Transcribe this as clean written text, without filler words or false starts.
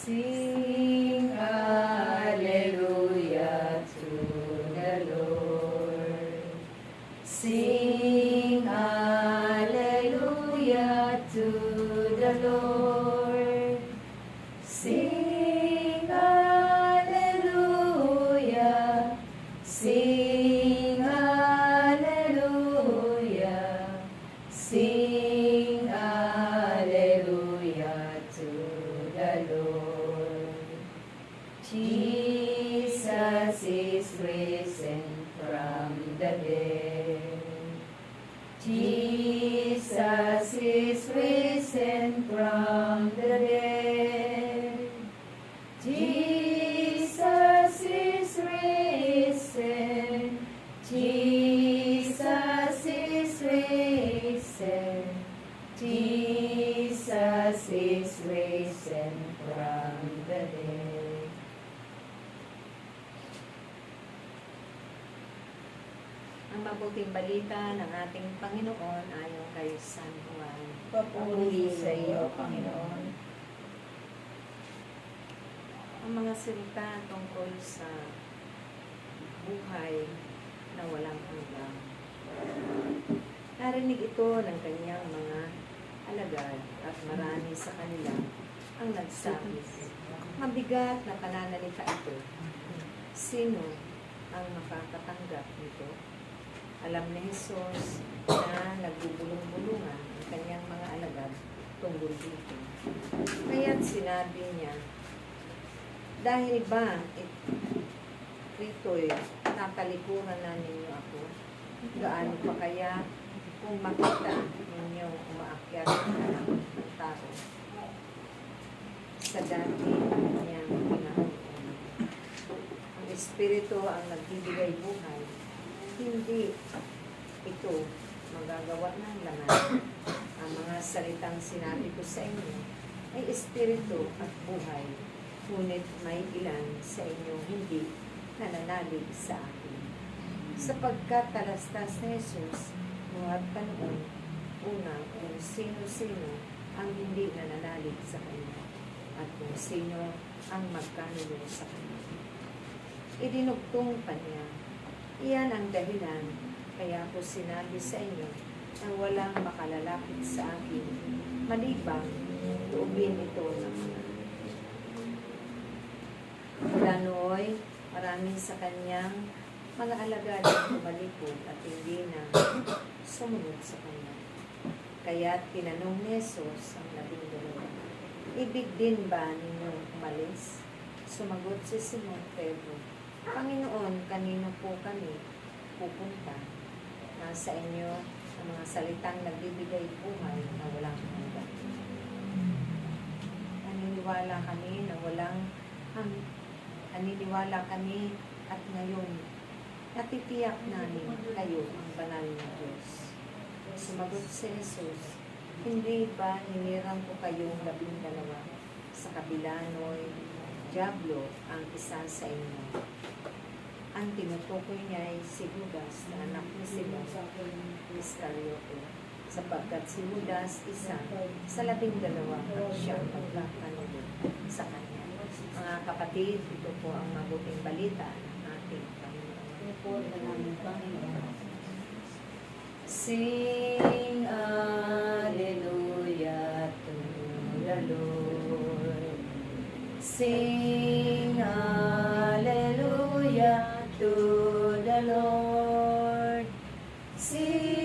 Sing hallelujah to the Lord. Sing hallelujah to the Lord. Sing hallelujah. Sing hallelujah. Sing hallelujah to the Lord. Jesus is risen from the dead. Jesus is risen from the dead. Jesus is risen. Jesus is risen. Jesus is risen from the dead. Ang mabuting balita ng ating Panginoon ayon kay San Juan. Papuri sa iyo, Panginoon. Ang mga salita tungkol sa buhay na walang hanggan. Narinig ito ng kanyang mga alagad at marami sa kanila ang nagsabi, mabigat na pananalita ito. Sino ang makakatanggap nito? Alam ni Jesus na nagbubulong-bulungan ang kanyang mga alagad tungkol dito. Kaya't sinabi niya, dahil ba ito'y tatalikuran na ninyo ako? Gaano pa kaya kung makita ninyong umaakyat ng anak ng tao sa dati niyang pinauunan? Ang Espiritu ang nagbibigay buhay, hindi ito magagawa ng laman. Ang mga salitang sinabi ko sa inyo ay Espiritu at buhay, ngunit may ilan sa inyo hindi nananalig sa akin. Sapagkat talastas ni Jesus buhat pa noon, una kung sino-sino ang hindi nananalig sa kanya at kung sino ang magkanulo sa kanya. Idinugtong pa niya, iyan ang dahilan, kaya ko sinabi sa inyo na walang makalalapit sa akin, malibang tuubin ito ng mga. Mula nooy, marami sa kanyang mga alagad ang tumalikod at hindi na sumunod sa kanya. Kaya't tinanong ni Jesus ang 12, ibig din ba ninyong umalis? Sumagot si Simon Pedro, Panginoon, kanino po kami pupunta? Nasa inyo ang mga salitang nagbibigay buhay na walang hanggan. Naniniwala kami at ngayon natitiyak namin kayo ang banal na Diyos. Sumagot si Jesus, hindi ba hinirang ko kayong 12? Sa kabila no'y Diablo ang isa sa inyo. Ang tinutukoy niya ay si Judas na anak ni Simon Iscariote, sapagkat si Judas isa sa 12 at siyang magkakanulo sa kanya. Mga kapatid, ito po ang mabuting balita ng ating Panginoon. Sing hallelujah to the Lord. Sing hallelujah to the Lord. Sing